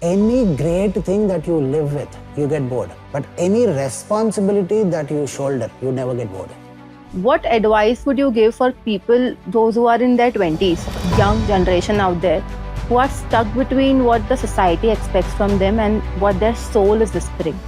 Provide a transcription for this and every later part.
Any great thing that you live with, you get bored. But any responsibility that you shoulder, you never get bored. What advice would you give for people, those who are in their 20s, young generation out there, who are stuck between what the society expects from them and what their soul is whispering?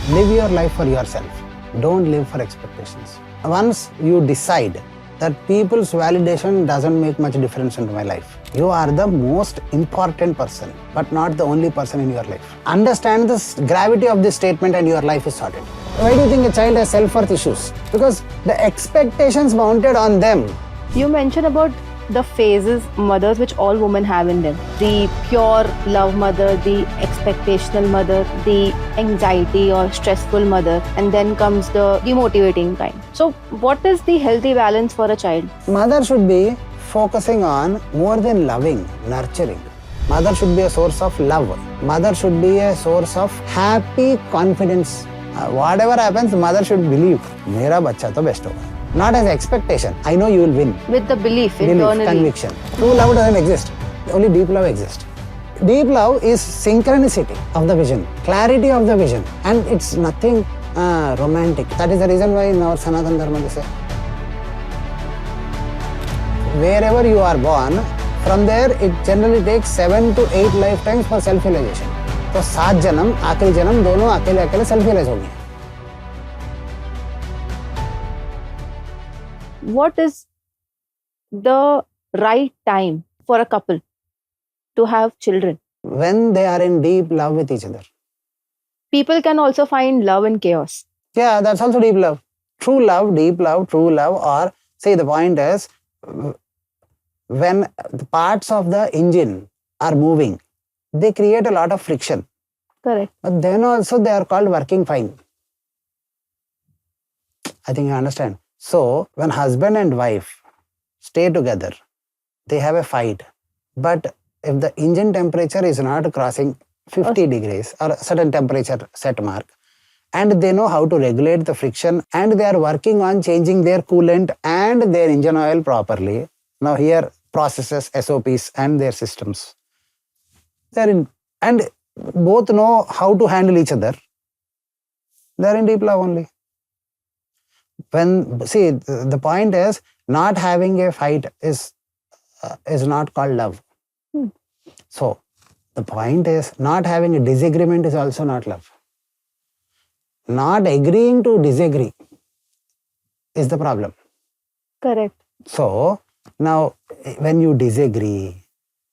Live your life for yourself. Don't live for expectations. Once you decide that people's validation doesn't make much difference into my life, you are the most important person, but not the only person in your life. Understand the gravity of this statement and your life is sorted. Why do you think a child has self-worth issues? Because the expectations mounted on them. You mentioned about the phases, mothers, which all women have in them. The pure love mother, the expectational mother, the anxiety or stressful mother, and then comes the demotivating kind. So what is the healthy balance for a child? Mother should be focusing on more than loving, nurturing. Mother should be a source of love. Mother should be a source of happy confidence. Whatever happens, mother should believe, मेरा बच्चा तो best होगा. Not as expectation. I know you will win. With the belief internally. Conviction. True love doesn't exist. Only deep love exists. Deep love is synchronicity of the vision, clarity of the vision, and it's nothing romantic. That is the reason why in our Sanatana Dharma they say, wherever you are born, from there it generally takes 7 to 8 lifetimes for self-realization. तो 7 जन्म, आखिरी जन्म दोनों अकेले self-realize हो गए. What is the right time for a couple to have children? When they are in deep love with each other. People can also find love in chaos. Yeah, that's also deep love. True love, deep love, true love, or say the point is, when the parts of the engine are moving, they create a lot of friction. Correct. But then also they are called working fine. I think you understand. So, when husband and wife stay together, they have a fight. But if the engine temperature is not crossing 50 degrees or a certain temperature set mark, and they know how to regulate the friction, and they are working on changing their coolant and their engine oil properly. Now here, processes, SOPs and their systems. They're in, and both know how to handle each other. They're in deep love only. When, see, the point is, not having a fight is not called love. So, the point is, not having a disagreement is also not love. Not agreeing to disagree is the problem. Correct. So, now, when you disagree,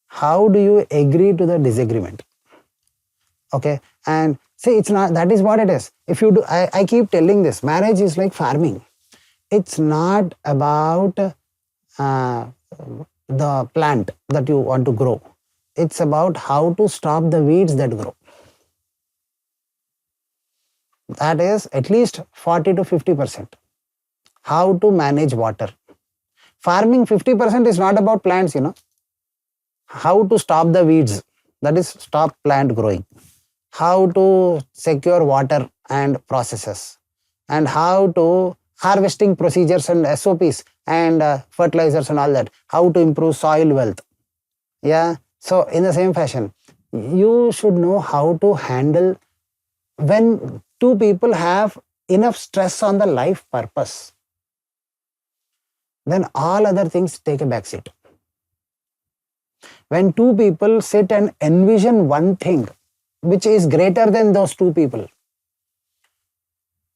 how do you agree to the disagreement? Okay, and see, it's not, that is what it is. If you do, I keep telling this, marriage is like farming. It's not about the plant that you want to grow. It's about how to stop the weeds that grow. That is at least 40 to 50%. How to manage water. Farming 50% is not about plants, you know. How to stop the weeds, that is stop plant growing. How to secure water and processes, and how to harvesting procedures and SOPs and fertilizers and all that, how to improve soil wealth. Yeah, so in the same fashion, you should know how to handle when two people have enough stress on the life purpose, then all other things take a backseat. When two people sit and envision one thing which is greater than those two people,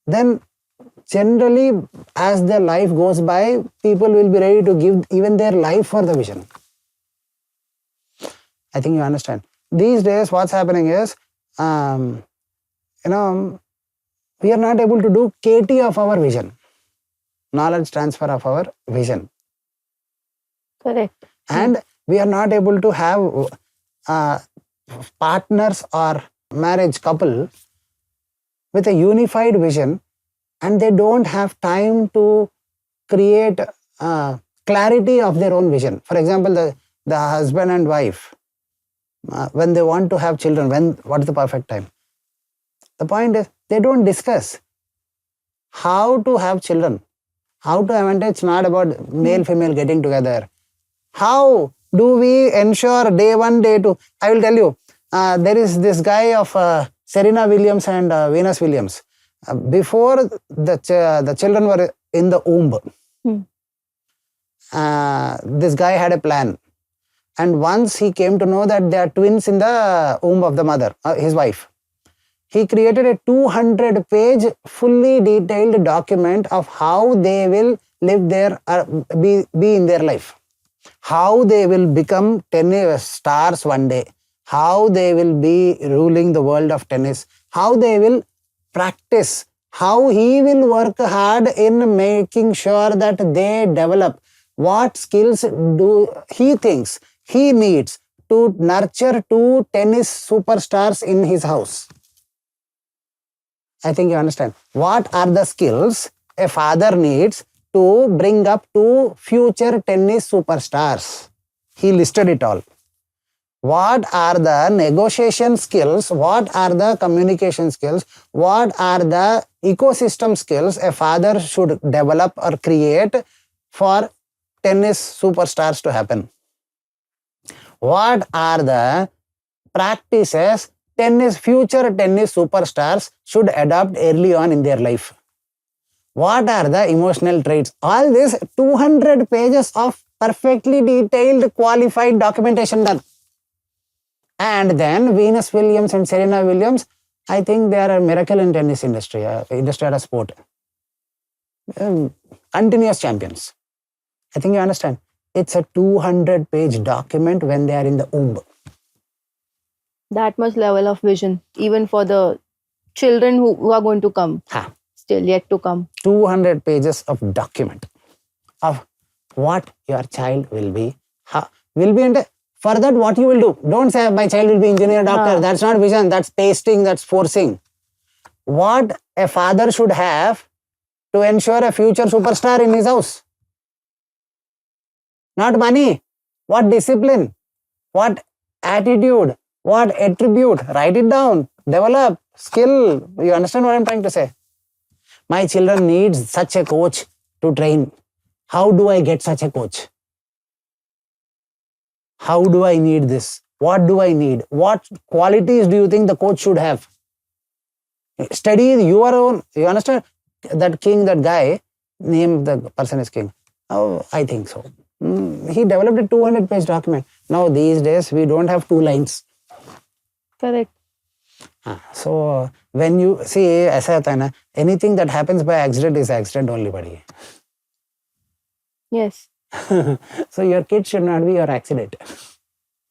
then generally as their life goes by, people will be ready to give even their life for the vision. I think you understand. These days what's happening is, we are not able to do KT of our vision, knowledge transfer of our vision. Correct. And we are not able to have partners or marriage couple with a unified vision, and they don't have time to create clarity of their own vision. For example, the husband and wife, when they want to have children, what is the perfect time? The point is, they don't discuss how to have children, how to have, it's not about male, female getting together. How do we ensure day 1, day 2? I will tell you, There is this guy of Serena Williams and Venus Williams. Before the children were in the womb, this guy had a plan. And once he came to know that they are twins in the womb of the mother, his wife, he created a 200-page, fully detailed document of how they will live their, be in their life. How they will become tennis stars one day. How they will be ruling the world of tennis. How they will practice. How he will work hard in making sure that they develop. What skills do he thinks he needs to nurture 2 tennis superstars in his house. I think you understand. What are the skills a father needs to bring up 2 future tennis superstars? He listed it all. What are the negotiation skills? What are the communication skills? What are the ecosystem skills a father should develop or create for tennis superstars to happen? What are the practices future tennis superstars should adopt early on in their life? What are the emotional traits? All this 200 pages of perfectly detailed, qualified documentation done. And then Venus Williams and Serena Williams, I think they are a miracle in tennis industry, industry or a sport. Continuous champions. I think you understand. It's a 200-page document when they are in the womb. That much level of vision, even for the children who are going to come, still yet to come. 200 pages of document of what your child will be. And for that, what you will do. Don't say, my child will be engineer, doctor. That's not vision. That's pasting. That's forcing. What a father should have to ensure a future superstar in his house. Not money. What discipline? What attitude? What attribute? Write it down. Develop. Skill. You understand what I'm trying to say? My children need such a coach to train. How do I get such a coach? How do I need this? What do I need? What qualities do you think the coach should have? Study your own. You understand? That king, that guy, name the person is king. Oh, I think so. He developed a 200-page document. Now, these days, we don't have 2 lines. Correct. So, when you see, aisa hota hai na, anything that happens by accident is accident only, buddy. Yes. So, your kid should not be your accident.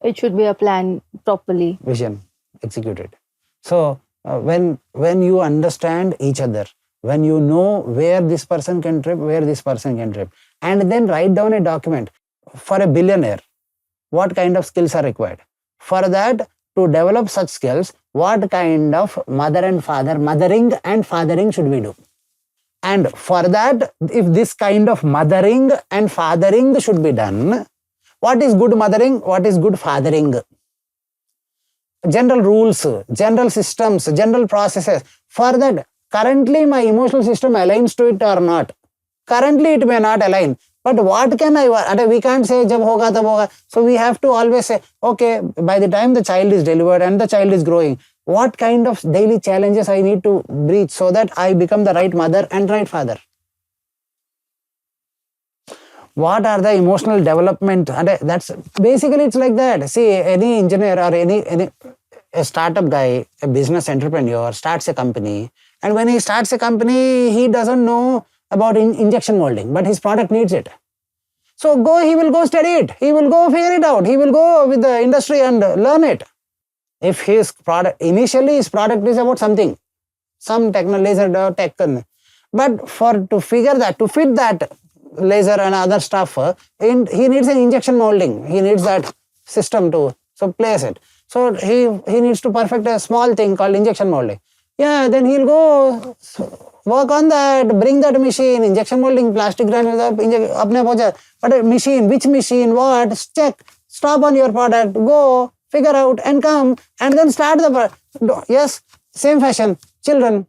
It should be a plan properly. Vision, executed. So, when you understand each other, when you know where this person can trip, where this person can trip, and then write down a document for a billionaire, what kind of skills are required. For that, to develop such skills, what kind of mothering and fathering should we do? And for that, if this kind of mothering and fathering should be done, what is good mothering? What is good fathering? General rules, general systems, general processes. For that, currently my emotional system aligns to it or not. Currently it may not align. But what can we can't say jab hoga tab hoga. So we have to always say, okay, by the time the child is delivered and the child is growing, what kind of daily challenges I need to breach so that I become the right mother and right father? What are the emotional development? That's basically it's like that. See, any engineer or a startup guy, a business entrepreneur starts a company, and when he starts a company, he doesn't know about injection molding, but his product needs it. So he will go study it. He will go figure it out. He will go with the industry and learn it. If his product, initially his product is about something, some laser tech, but to figure that, to fit that laser and other stuff, he needs an injection molding. He needs that system to place it. So he needs to perfect a small thing called injection molding. Yeah, then he'll go work on that, bring that machine, injection molding, plastic granules, but a machine, which machine, what, check, stop on your product, go, figure out and come and then start the product. Yes, same fashion, children.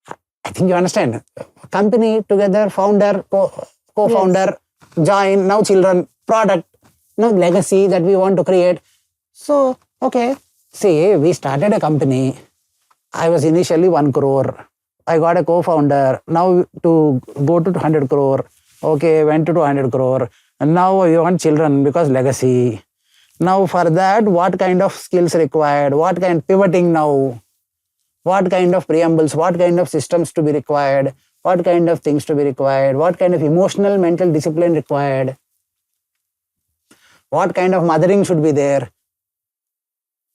I think you understand. Company together, founder, co-founder, join, now children, product, now legacy that we want to create. So Okay, see, we started a company. I was initially 1 crore. I got a co-founder. Now to go to 100 crore. Okay, went to 200 crore. And now you want children because legacy. Now for that, what kind of skills required? What kind pivoting now? What kind of preambles? What kind of systems to be required? What kind of things to be required? What kind of emotional, mental discipline required? What kind of mothering should be there?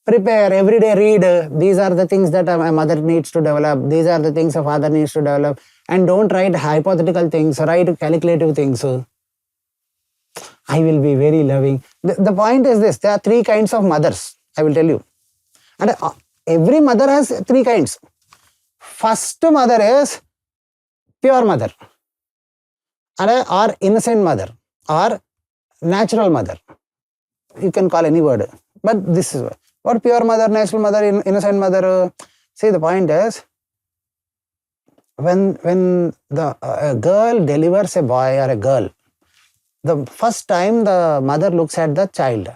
Prepare, every day read. These are the things that a mother needs to develop. These are the things a father needs to develop. And don't write hypothetical things, write calculative things. I will be very loving. The point is this, there are 3 kinds of mothers, I will tell you. And every mother has 3 kinds. First mother is pure mother, or innocent mother, or natural mother. You can call any word. But this is what pure mother, natural mother, innocent mother. See, the point is, when a girl delivers a boy or a girl, the first time the mother looks at the child,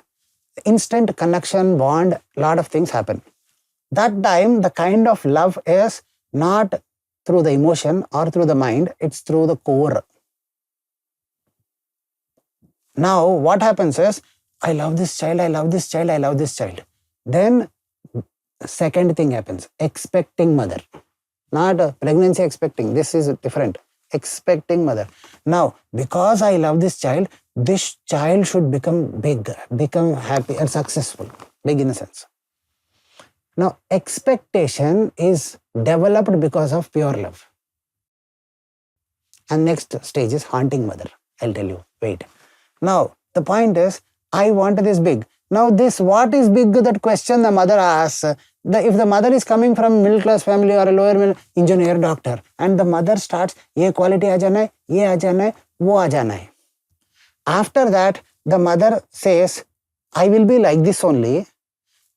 instant connection, bond, lot of things happen. That time, the kind of love is not through the emotion or through the mind, it's through the core. Now, what happens is, I love this child, I love this child, I love this child. Then, second thing happens, expecting mother. Not pregnancy expecting, this is different. Expecting mother. Now, because I love this child should become big, become happy and successful. Big in a sense. Now, expectation is developed because of pure love. And next stage is haunting mother. I'll tell you, wait. Now, the point is, I want this big. Now, this what is big, that question the mother asks. If the mother is coming from middle class family or a lower middle, engineer, doctor, and the mother starts, ye quality aa jana hai, ye aa jana hai, wo aa jana hai. After that, the mother says, I will be like this only,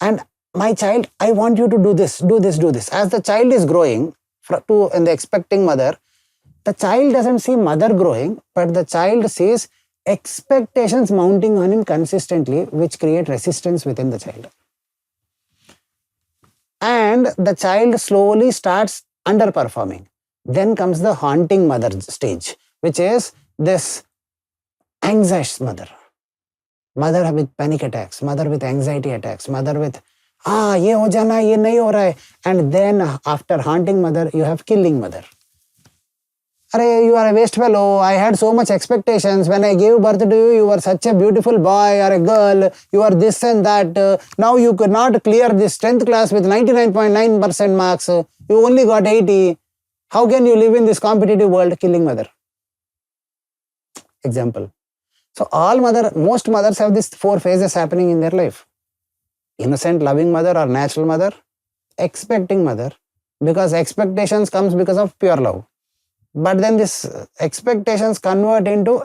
and my child, I want you to do this, do this, do this. As the child is growing, in the expecting mother, the child doesn't see mother growing, but the child sees expectations mounting on him consistently, which create resistance within the child. And the child slowly starts underperforming. Then comes the haunting mother stage, which is this anxious mother. Mother with panic attacks, mother with anxiety attacks, mother with, ye ho jana, ye nahi ho raha hai. And then after haunting mother, you have killing mother. Arey, you are a waste fellow. I had so much expectations. When I gave birth to you, you were such a beautiful boy or a girl. You are this and that. Now you could not clear this 10th class with 99.9% marks. You only got 80. How can you live in this competitive world? Killing mother. Example. So most mothers have these 4 phases happening in their life. Innocent, loving mother or natural mother. Expecting mother. Because expectations comes because of pure love. But then these expectations convert into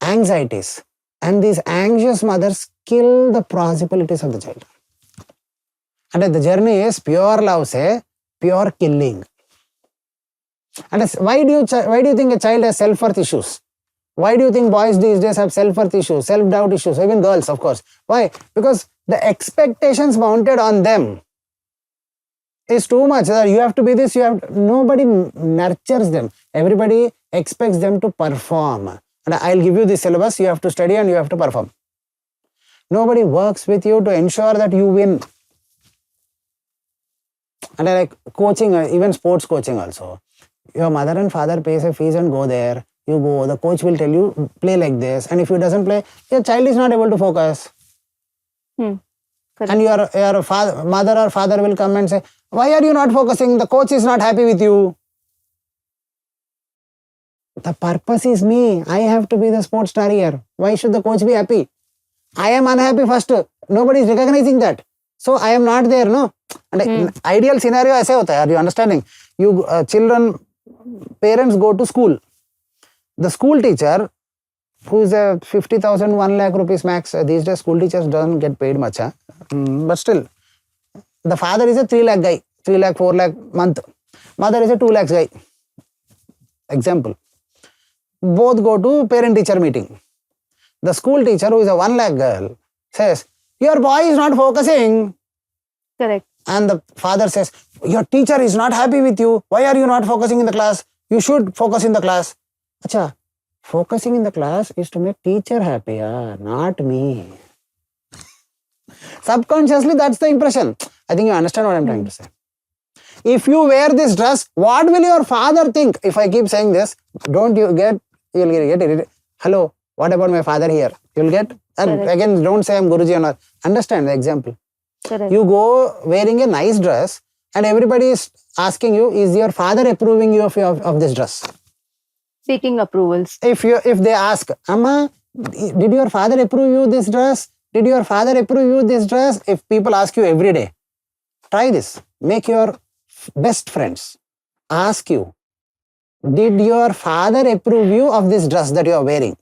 anxieties. And these anxious mothers kill the possibilities of the child. And the journey is pure love, say, pure killing. And why do you think a child has self-worth issues? Why do you think boys these days have self-worth issues, self-doubt issues, even girls, of course? Why? Because the expectations mounted on them is too much. You have to be this, nobody nurtures them. Everybody expects them to perform. And I'll give you the syllabus, you have to study and you have to perform. Nobody works with you to ensure that you win. And like coaching, even sports coaching also. Your mother and father pays a fees and go there. You go, the coach will tell you, play like this. And if you doesn't play, your child is not able to focus. And your mother or father will come and say, why are you not focusing? The coach is not happy with you. The purpose is me. I have to be the sports star here. Why should the coach be happy? I am unhappy first. Nobody is recognizing that. So I am not there, no? And ideal scenario aise hota hai. Are you understanding? You parents go to school. The school teacher, who is a 50,000, 1 lakh rupees max, these days school teachers don't get paid much. But still, the father is a 3 lakh guy, 3 lakh, 4 lakh month. Mother is a 2 lakhs guy. Example. Both go to parent-teacher meeting. The school teacher, who is a 1 lakh girl, says, Your boy is not focusing. Correct. And the father says, your teacher is not happy with you. Why are you not focusing in the class? You should focus in the class. Acha, focusing in the class is to make teacher happy, not me. Subconsciously, that's the impression. I think you understand what I'm trying to say. If you wear this dress, what will your father think? If I keep saying this, you'll get irritated. Hello, what about my father here? You'll get, and Correct. again, don't say I'm Guruji or not. Understand the example. Correct. You go wearing a nice dress and everybody is asking you, is your father approving you of this dress? Seeking approvals. If they ask, Amma, did your father approve you this dress? Did your father approve you this dress? If people ask you every day, try this. Make your best friends ask you, did your father approve you of this dress that you are wearing?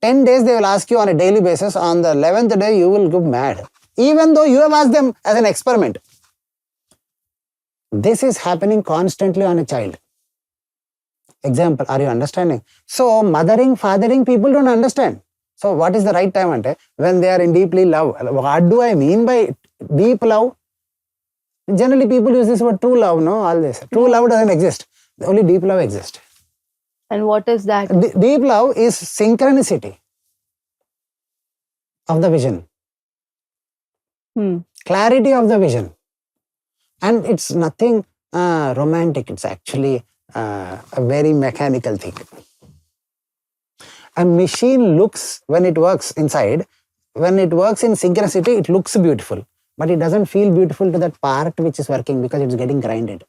10 days they will ask you on a daily basis. On the 11th day, you will go mad. Even though you have asked them as an experiment. This is happening constantly on a child. Example, are you understanding? So, mothering, fathering, people don't understand. So, what is the right time? Ante? When they are in deeply love. What do I mean by deep love? Generally, people use this word true love, no? All this. True love doesn't exist. Only deep love exists. And what is that? Deep love is synchronicity of the vision. Clarity of the vision. And it's nothing romantic. It's actually a very mechanical thing. A machine looks, when it works inside, when it works in synchronicity, it looks beautiful. But it doesn't feel beautiful to that part which is working because it's getting grinded.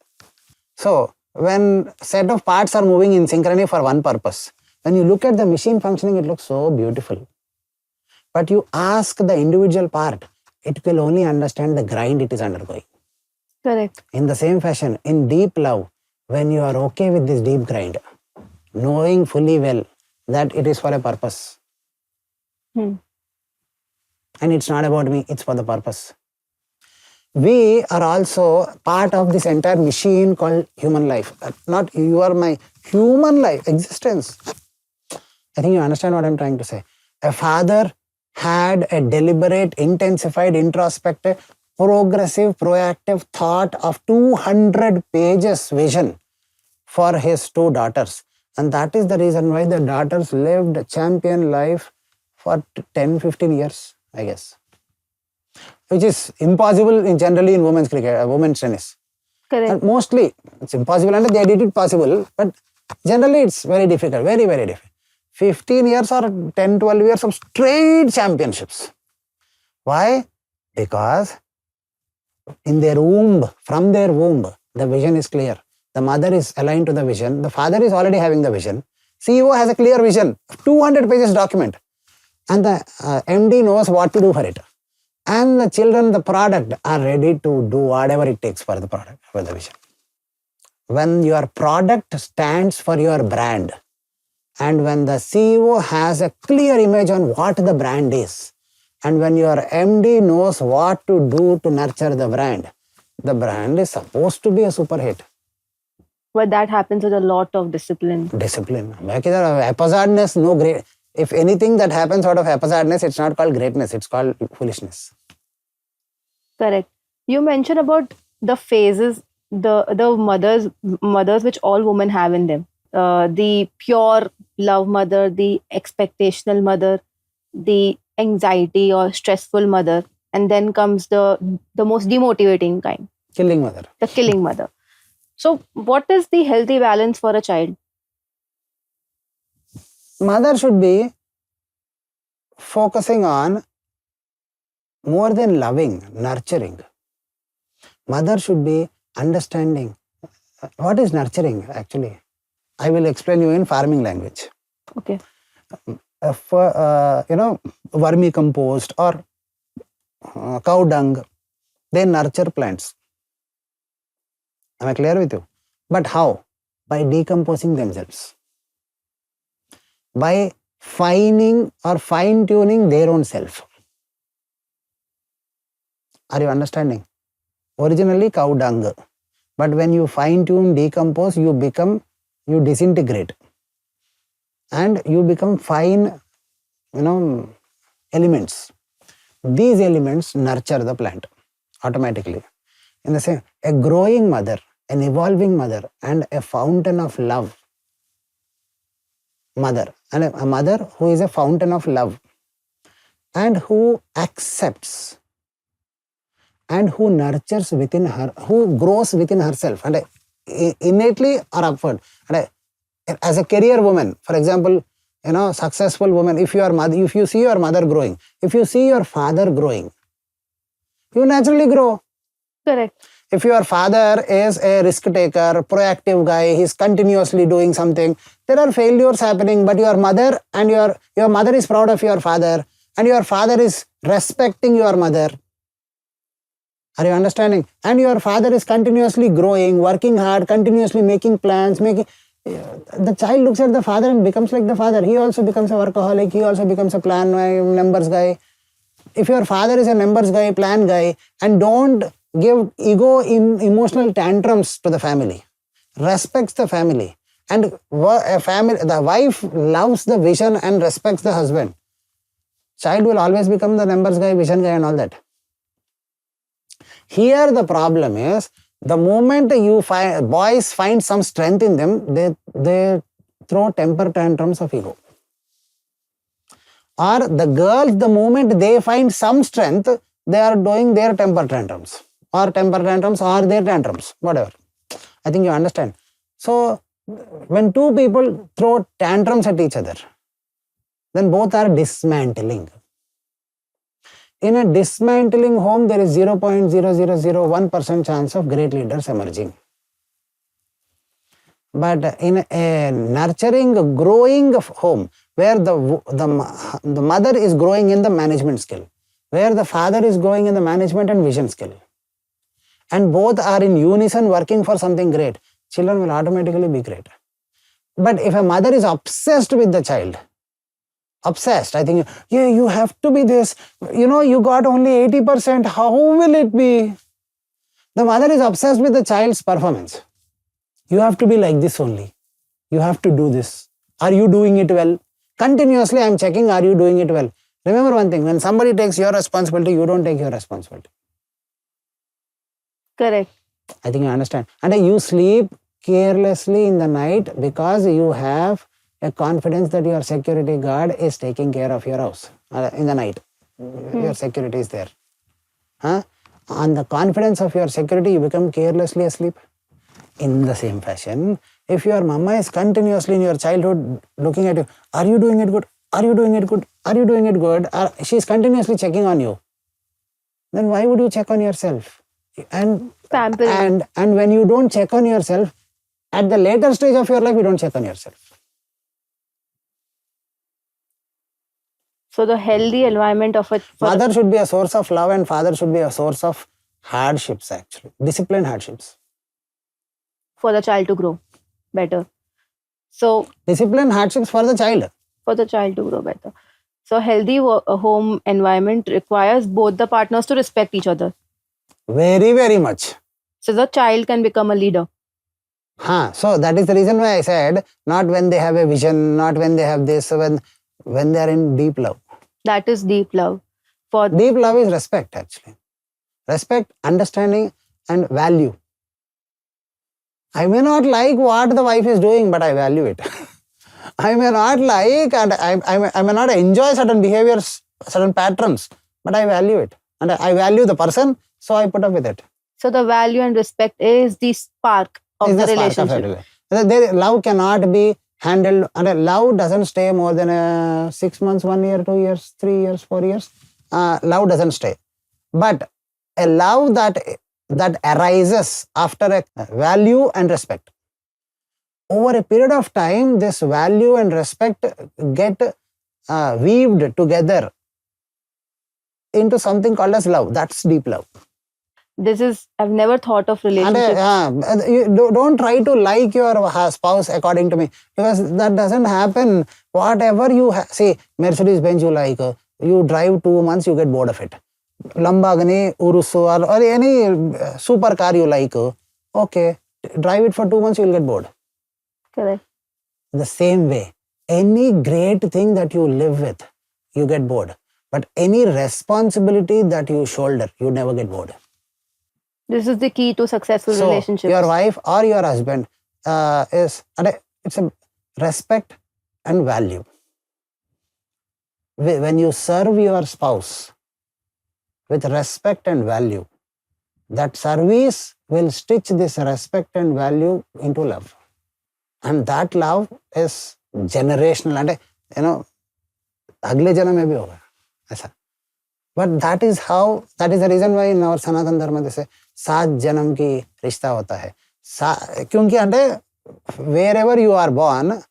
So, when set of parts are moving in synchrony for one purpose, when you look at the machine functioning, it looks so beautiful. But you ask the individual part, it will only understand the grind it is undergoing. Correct. In the same fashion, in deep love, when you are okay with this deep grind, knowing fully well that it is for a purpose. And it's not about me, it's for the purpose. We are also part of this entire machine called human life. Not you are my human life, existence. I think you understand what I'm trying to say. A father had a deliberate, intensified, introspective, progressive, proactive thought of 200 pages vision for his two daughters. And that is the reason why the daughters lived champion life for 10-15 years, I guess. Which is impossible generally in women's cricket, women's tennis. Correct. And mostly it's impossible and they did it possible, but generally it's very difficult, very, very difficult. 15 years or 10-12 years of straight championships. Why? Because in their womb, from their womb, the vision is clear. The mother is aligned to the vision. The father is already having the vision. CEO has a clear vision, 200 pages document. And the MD knows what to do for it. And the children, the product, are ready to do whatever it takes for the product, for the vision. When your product stands for your brand, and when the CEO has a clear image on what the brand is, and when your MD knows what to do to nurture the brand is supposed to be a super hit. But that happens with a lot of discipline. Discipline. Haphazardness, no great. If anything that happens out of haphazardness, it's not called greatness, it's called foolishness. Correct. You mentioned about the phases, the mothers which all women have in them. The pure love mother, the expectational mother, the anxiety or stressful mother, and then comes the most demotivating kind. Killing mother. The killing mother. So what is the healthy balance for a child? Mother should be focusing on more than loving, nurturing. Mother should be understanding. What is nurturing actually? I will explain you in farming language. Okay. Vermicompost or cow dung, they nurture plants. Am I clear with you? But how? By decomposing themselves. By fine-tuning their own self. Are you understanding? Originally cow dung. But when you fine-tune, decompose, you disintegrate. And you become fine, elements. these elements nurture the plant automatically. In the same, a growing mother, an evolving mother, and a fountain of love mother, and a mother who is a fountain of love and who accepts and who nurtures within her, who grows within herself and innately or upward. And as a career woman, for example, successful woman, if you see your mother growing, if you see your father growing, you naturally grow. Correct. If your father is a risk taker, proactive guy, he's continuously doing something, there are failures happening, but your mother and your mother is proud of your father and your father is respecting your mother. Are you understanding? And your father is continuously growing, working hard, continuously making plans, the child looks at the father and becomes like the father. He also becomes a workaholic, he also becomes a plan guy, numbers guy. If your father is a numbers guy, plan guy, and don't give emotional tantrums to the family, respects the family, and the wife loves the vision and respects the husband, child will always become the numbers guy, vision guy and all that. Here the problem is, the moment boys find some strength in them, they throw temper tantrums of ego. Or the girls, the moment they find some strength, they are doing their temper tantrums or their tantrums, whatever. I think you understand. So when two people throw tantrums at each other, then both are dismantling. In a dismantling home, there is 0.0001% chance of great leaders emerging. But in a nurturing, growing home, where the mother is growing in the management skill, where the father is growing in the management and vision skill, and both are in unison working for something great, children will automatically be great. But if a mother is obsessed with the child, obsessed, I think, yeah, you have to be this, you got only 80%, how will it be? The mother is obsessed with the child's performance. You have to be like this only. You have to do this. Are you doing it well? Continuously I am checking, are you doing it well? Remember one thing, when somebody takes your responsibility, you don't take your responsibility. Correct. I think you understand. And you sleep carelessly in the night because you have a confidence that your security guard is taking care of your house in the night. Your security is there. On the confidence of your security, you become carelessly asleep. In the same fashion, if your mama is continuously in your childhood looking at you, are you doing it good? Are you doing it good? Are you doing it good? She is continuously checking on you. Then why would you check on yourself? And when you don't check on yourself, at the later stage of your life, you don't check on yourself. So the healthy environment of it. Mother should be a source of love and father should be a source of hardships, actually. Disciplined hardships. For the child to grow better. So disciplined hardships for the child. For the child to grow better. So healthy home environment requires both the partners to respect each other. Very, very much. So the child can become a leader. So that is the reason why I said, not when they have a vision, not when they have this, when they are in deep love. That is deep love. Deep love is respect, actually. Respect, understanding and value. I may not like what the wife is doing, but I value it. I may not like and I may not enjoy certain behaviors, certain patterns, but I value it. And I value the person, so I put up with it. So the value and respect is the spark of the relationship. Love cannot be handled, and love doesn't stay more than 6 months, 1 year, 2 years, 3 years, 4 years. Love doesn't stay. But a love that arises after a value and respect. Over a period of time, this value and respect get weaved together into something called as love. That's deep love. I've never thought of relationship. You don't try to like your spouse according to me, because that doesn't happen. Whatever you see, Mercedes-Benz you like, you drive 2 months, you get bored of it. Lamborghini, Urus or any super car you like, okay, drive it for 2 months, you will get bored. Correct. The same way, any great thing that you live with, you get bored. But any responsibility that you shoulder, you never get bored. This is the key to successful So relationships. your wife or your husband it's a respect and value. When you serve your spouse with respect and value, that service will stitch this respect and value into love. And that love is generational. And अगले जन्म में भी होगा ऐसा. But that is the reason why in our Sanatan Dharma they say 7 जन्म की रिश्ता होता है. क्योंकि wherever you are born,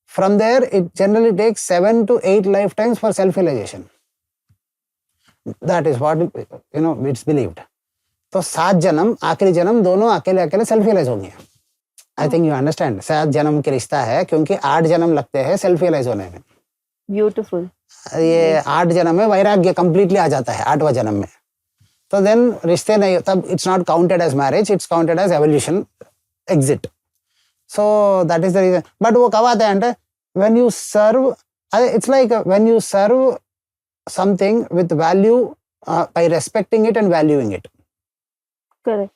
from there it generally takes 7 to 8 lifetimes for self-realization. That is what it's believed. तो 7 जन्म, आखिरी जन्म दोनों अकेले अकेले सेल्फ रियलाइज होंगे. I think you understand. 7 जन्म की रिश्ता है क्योंकि 8 जन्म लगते हैं सेल्फ रियलाइज होने में. ब्यूटीफुल. ये 8 जन्म में वैराग्य कंप्लीटली आ जाता है 8वां जन्म में. तो देन रिश्ते नहीं, तब it's not counted as marriage, it's counted as evolution exit. So that is the reason. But वो कब आता है అంటే when you serve, it's like when you serve something with value by respecting it and valuing it. Correct.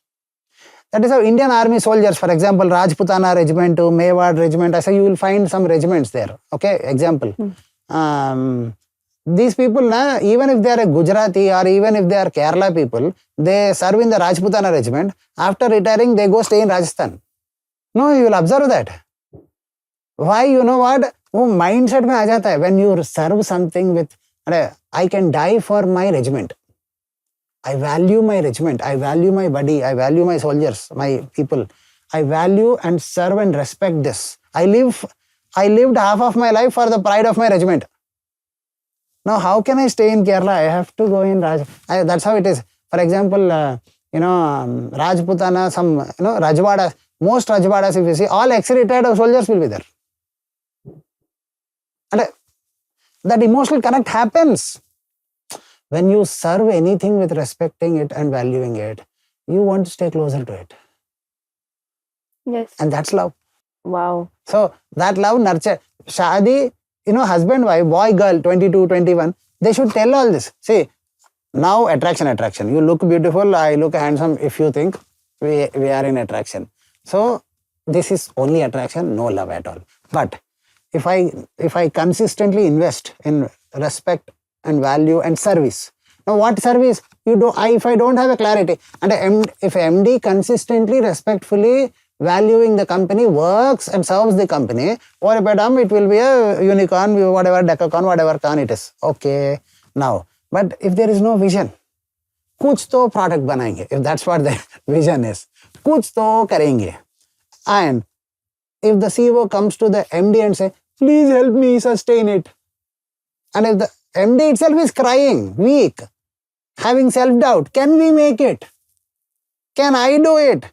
That is how Indian army soldiers, for example, Rajputana regiment, Mewar regiment, I say you will find some regiments there. Okay, example. These people, even if they are a Gujarati or even if they are Kerala people, they serve in the Rajputana regiment. After retiring, they go stay in Rajasthan. No, you will observe that. Why? You know what? वो mindset में आ जाता है. When you serve something with, I can die for my regiment. I value my regiment. I value my buddy. I value my soldiers, my people. I value and serve and respect this. I lived half of my life for the pride of my regiment. Now, how can I stay in Kerala? I have to go in that's how it is. For example, Rajputana, some, Rajwadas, most Rajwadas, if you see, all ex-retired soldiers will be there. And that emotional connect happens. When you serve anything with respecting it and valuing it, you want to stay closer to it. Yes. And that's love. Wow. So that love nurture. Shadi, husband, wife, boy, girl, 22, 21, they should tell all this. See, now attraction. You look beautiful, I look handsome. If you think we are in attraction. So this is only attraction, no love at all. But if I consistently invest in respect and value and service. Now what service? If I don't have a clarity, and if MD consistently, respectfully valuing the company, works and serves the company, over a period it will be a unicorn, whatever, decacorn, whatever corn it is. Okay, now. But if there is no vision, कुछ तो product बनाएंगे. If that's what the vision is, कुछ तो करेंगे. And if the CEO comes to the MD and say, please help me sustain it. And if the MD itself is crying, weak, having self-doubt, can we make it? Can I do it?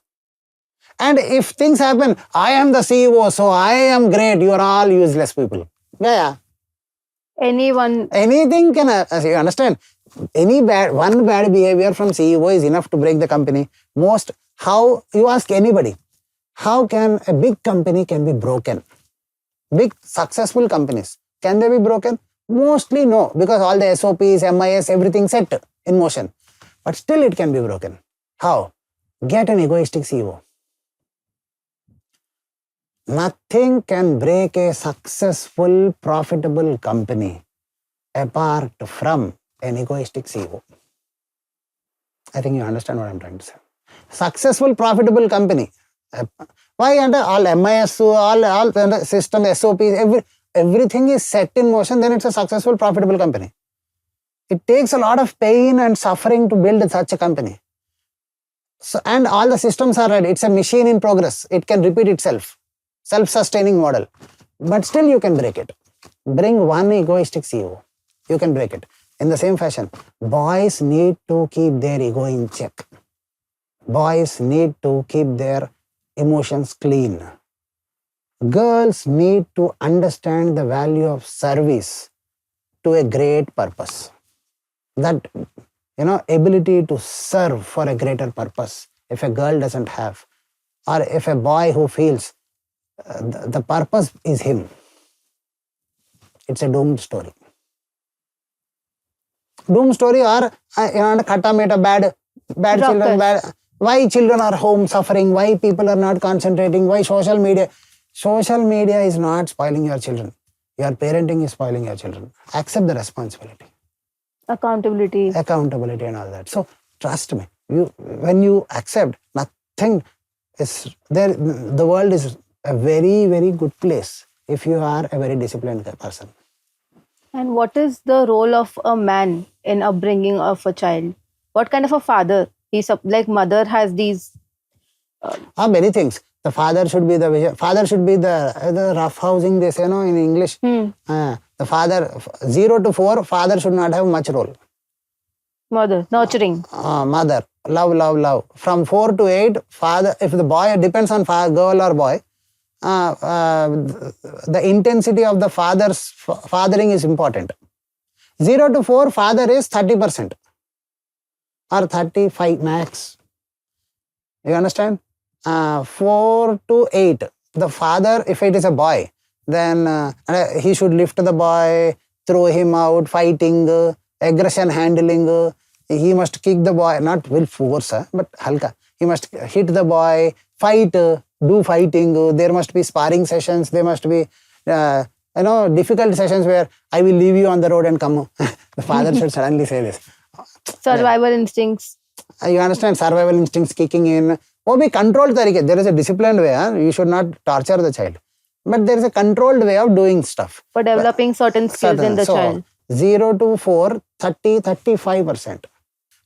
And if things happen, I am the CEO, so I am great, you are all useless people. Yeah. Anything can, you understand? One bad behavior from CEO is enough to break the company. You ask anybody, how can a big company can be broken? Big successful companies, can they be broken? Mostly no, because all the SOPs, MIS, everything set in motion. But still it can be broken. How? Get an egoistic CEO. Nothing can break a successful, profitable company apart from an egoistic CEO. I think you understand what I'm trying to say. Successful, profitable company. Why? Under all MIS, all system, SOPs, everything is set in motion, then it's a successful, profitable company. It takes a lot of pain and suffering to build such a company. So, and all the systems are ready. It's a machine in progress. It can repeat itself. Self-sustaining model. But still you can break it. Bring one egoistic CEO. You can break it. In the same fashion, boys need to keep their ego in check. Boys need to keep their emotions clean. Girls need to understand the value of service to a great purpose. That, ability to serve for a greater purpose, if a girl doesn't have, or if a boy who feels the purpose is him, it's a doomed story. doom story or khatta meta, bad children, bad. Why children are home suffering? Why people are not concentrating? Why social media? Social media is not spoiling your children. Your parenting is spoiling your children. Accept the responsibility. Accountability And all that. So trust me, when you accept, nothing is there. The world is a very, very good place if you are a very disciplined person. And what is the role of a man in upbringing of a child? What kind of a father? Like mother has these. Many things. The father should be the rough housing, they say, in English. The father, 0 to 4, father should not have much role. Mother, nurturing. Mother, love. From 4 to 8, father, if the boy, depends on girl or boy, the intensity of the fathering is important. 0 to 4, father is 30% or 35 max. You understand? 4 to 8, the father, if it is a boy, then he should lift the boy, throw him out, fighting, aggression handling. He must kick the boy, not with force, but halka. He must hit the boy, fight, do fighting. There must be sparring sessions. There must be, difficult sessions where I will leave you on the road and come. The father should suddenly say this. Survival instincts. You understand? Survival instincts kicking in. Or be controlled. There is a disciplined way. You should not torture the child. But there is a controlled way of doing stuff. For developing certain skills in the child. 0 to 4, 35%.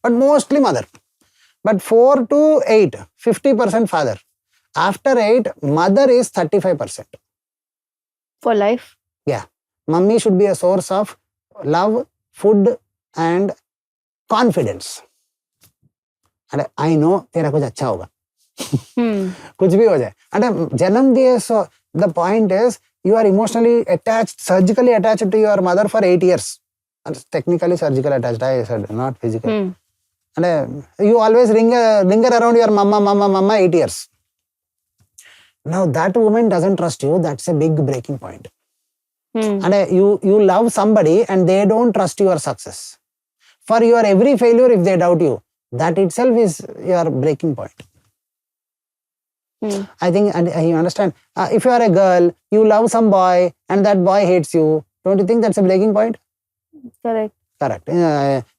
But mostly mother. But 4 to 8, 50% father. After 8, mother is 35%. For life? Yeah. Mummy should be a source of love, food and confidence. And I know तेरा कुछ अच्छा होगा. कुछ भी हो जाए. And जन्म दिए, so the point is you are emotionally attached, surgically attached to your mother for 8 years. And technically surgical attached, I said, not physical. And you always linger around your mama 8 years. Now that woman doesn't trust you. That's a big breaking point. And you love somebody and they don't trust your success. For your every failure, if they doubt you, that itself is your breaking point. I think, and you understand, if you are a girl, you love some boy and that boy hates you, don't you think that's a breaking point? Correct.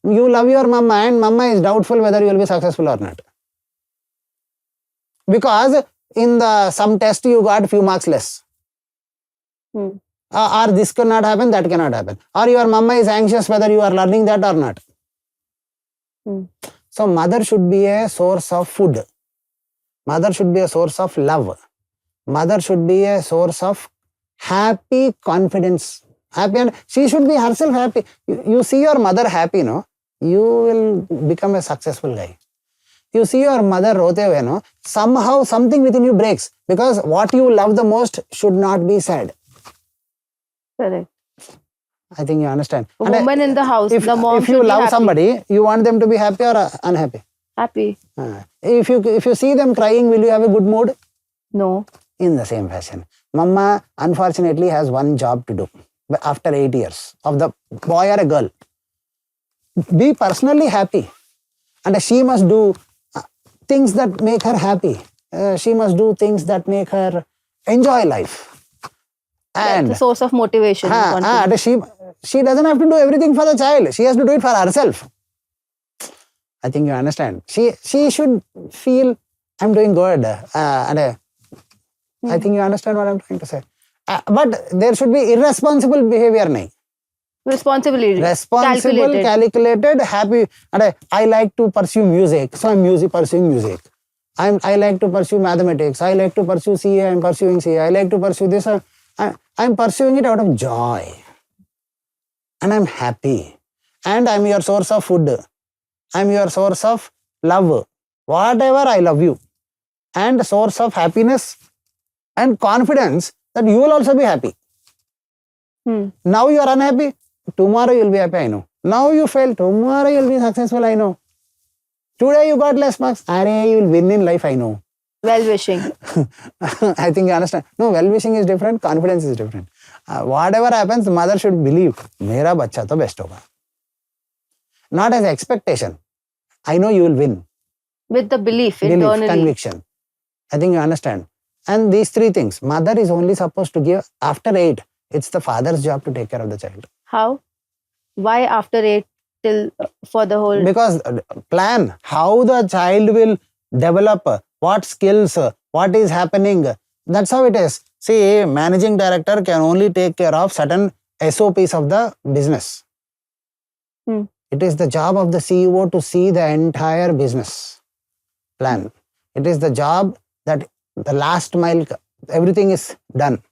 You love your mama and mama is doubtful whether you will be successful or not. Because in some test you got few marks less. Or this cannot happen, that cannot happen. Or your mama is anxious whether you are learning that or not. So mother should be a source of food. Mother should be a source of love. Mother should be a source of happy confidence. Happy, and she should be herself happy. You see your mother happy, no? You will become a successful guy. You see your mother rote hue, no? Somehow something within you breaks, because what you love the most should not be sad. Correct. I think you understand. A woman in the house, if, the mom if you should be love happy. somebody, you want them to be happy or unhappy? Happy. If you see them crying, will you have a good mood? No. In the same fashion, Mama unfortunately has one job to do after 8 years of the boy or a girl. Be personally happy, and she must do things that make her happy. She must do things that make her enjoy life. And that's a source of motivation. She doesn't have to do everything for the child. She has to do it for herself. I think you understand. She should feel, I'm doing good. I think you understand what I'm trying to say. But there should be irresponsible behavior. Responsible, calculated, happy. And I like to pursue music, so I'm pursuing music. I like to pursue mathematics. I like to pursue CA. I'm pursuing CA. I like to pursue this. I'm pursuing it out of joy. And I'm happy. And I'm your source of food. I'm your source of love. Whatever, I love you. And source of happiness and confidence that you will also be happy. Now you are unhappy. Tomorrow you will be happy, I know. Now you fail. Tomorrow you will be successful, I know. Today you got less marks. You will win in life, I know. Well-wishing. I think you understand. No, well-wishing is different. Confidence is different. Whatever happens, the mother should believe, mera bacha to best hoga. Not as expectation. I know you will win. With the belief Belief, internally. conviction. I think you understand. And these three things. Mother is only supposed to give after 8. It's the father's job to take care of the child. How? Why after 8 till for the whole? Because plan how the child will develop, what skills, what is happening. That's how it is. See, managing director can only take care of certain SOPs of the business. It is the job of the CEO to see the entire business plan. It is the job that the last mile, everything is done.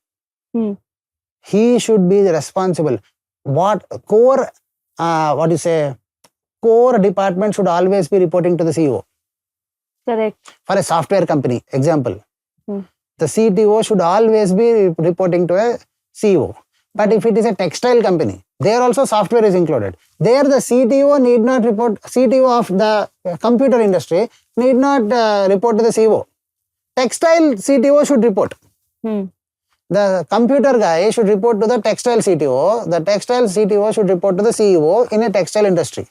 He should be responsible. What core, core department should always be reporting to the CEO. Correct. For a software company, example, the CTO should always be reporting to a CEO. But if it is a textile company, there also software is included. There the CTO need not report, CTO of the computer industry need not report to the CEO. Textile CTO should report. The computer guy should report to the textile CTO. The textile CTO should report to the CEO in a textile industry.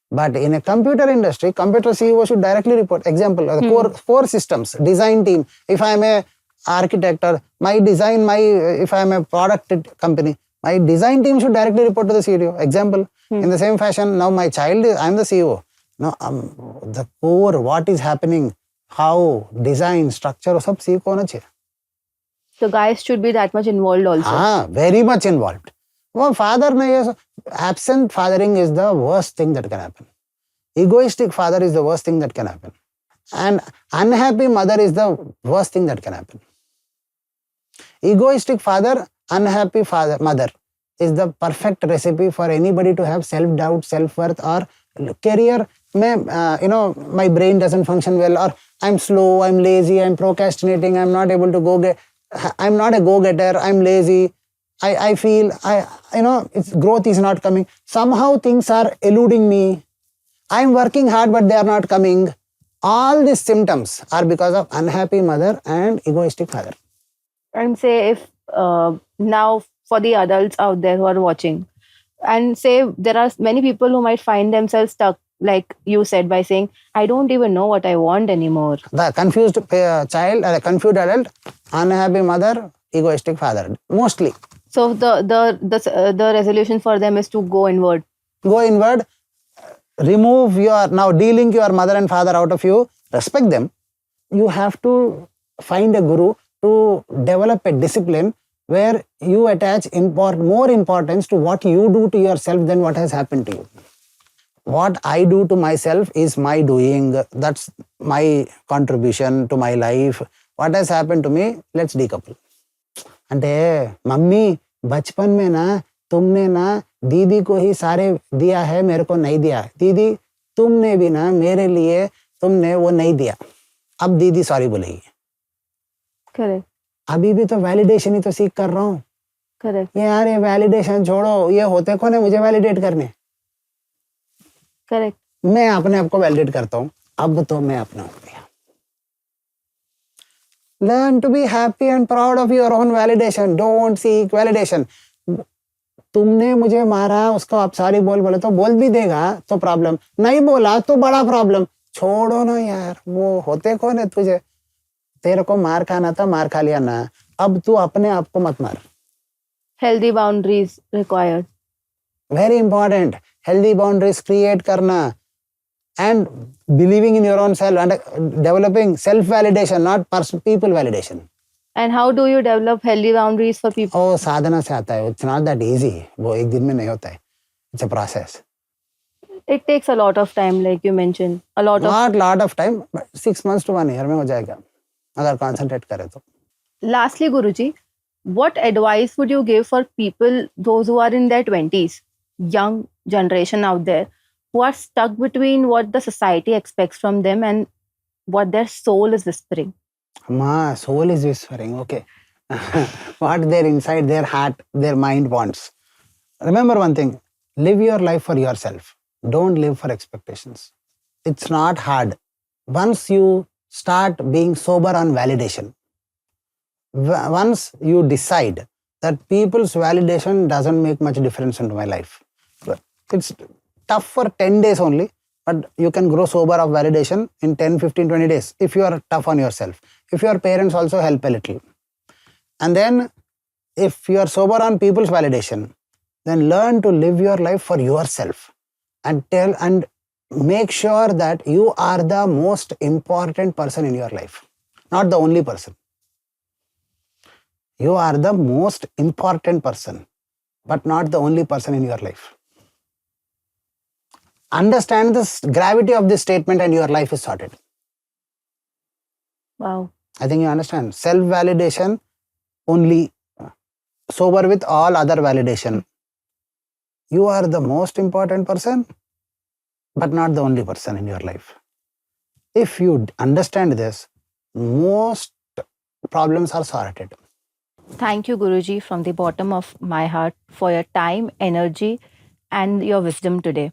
But in a computer industry, computer CEO should directly report. Example, the core systems, design team. If I am a architect or if I am a product company, my design team should directly report to the CEO. Example, in the same fashion, now my child, I am the CEO. Now, the core, what is happening, how, design, structure, sab सीख होना चाहिए. The guys should be that much involved also. Very much involved. Well, father absent fathering is the worst thing that can happen. Egoistic father is the worst thing that can happen. And unhappy mother is the worst thing that can happen. Egoistic father, unhappy mother is the perfect recipe for anybody to have self-doubt, self-worth, or career. My brain doesn't function well, or I'm slow, I'm lazy, I'm procrastinating, I'm not able to I'm not a go-getter, I'm lazy, I feel, growth is not coming. Somehow things are eluding me. I'm working hard, but they are not coming. All these symptoms are because of unhappy mother and egoistic father. And say if now for the adults out there who are watching, and say there are many people who might find themselves stuck, like you said, by saying, I don't even know what I want anymore. The confused child, the confused adult, unhappy mother, egoistic father, mostly. So the resolution for them is to go inward. Go inward, remove now de-link your mother and father out of you, respect them. You have to find a guru to develop a discipline where you attach more importance to what you do to yourself than what has happened to you. What I do to myself is my doing. That's my contribution to my life. What has happened to me, let's decouple. అంటే mummy बचपन में ना तुमने ना दीदी को ही सारे दिया है, मेरे को नहीं दिया. दीदी तुमने भी ना मेरे लिए तुमने वो नहीं दिया. अब दीदी सॉरी बोलेगी. करेक्ट. अभी भी तो वैलिडेशन ही तो सीख कर रहा हूँ. करेक्ट. यार ये वैलिडेशन छोड़ो, ये होते कौन है मुझे वैलिडेट करने. करेक्ट. मैं अपने आप को वैलिडेट करता हूँ. अब तो मैं अपना हो गया. Learn to be happy and proud of your own validation. Don't seek validation. तुमने मुझे मारा, उसको आप सॉरी बोले तो बोल भी देगा तो प्रॉब्लम, नहीं बोला तो बड़ा प्रॉब्लम. छोड़ो ना यार, वो होते कौन है तुझे. तेरे को मार खाना था, मार खा लिया ना. अब तू अपने आप को मत मार. Healthy boundaries required. Very important. Healthy boundaries create करना. And believing in your own self and developing self-validation, not people validation. And how do you develop healthy boundaries for people? Oh, sadhana se aata hai. It's not that easy. वो एक दिन में नहीं होता है. It's a process. It takes a lot of time, like you mentioned. Not lot of time, but 6 months to 1 year में हो जाएगा. अगर concentrate करे तो. Lastly, Guruji, what advice would you give for people, those who are in their 20s, young generation out there, who are stuck between what the society expects from them and what their soul is whispering? Soul is whispering, okay. What they're inside their heart, their mind wants. Remember one thing, live your life for yourself. Don't live for expectations. It's not hard. Once you start being sober on validation, once you decide that people's validation doesn't make much difference into my life, tough for 10 days only, but you can grow sober of validation in 10, 15, 20 days if you are tough on yourself. If your parents also help a little. And then if you are sober on people's validation, then learn to live your life for yourself and make sure that you are the most important person in your life, not the only person. You are the most important person, but not the only person in your life. Understand the gravity of this statement and your life is sorted. Wow. I think you understand. Self-validation only, sober with all other validation. You are the most important person, but not the only person in your life. If you understand this, most problems are sorted. Thank you, Guruji, from the bottom of my heart for your time, energy, and your wisdom today.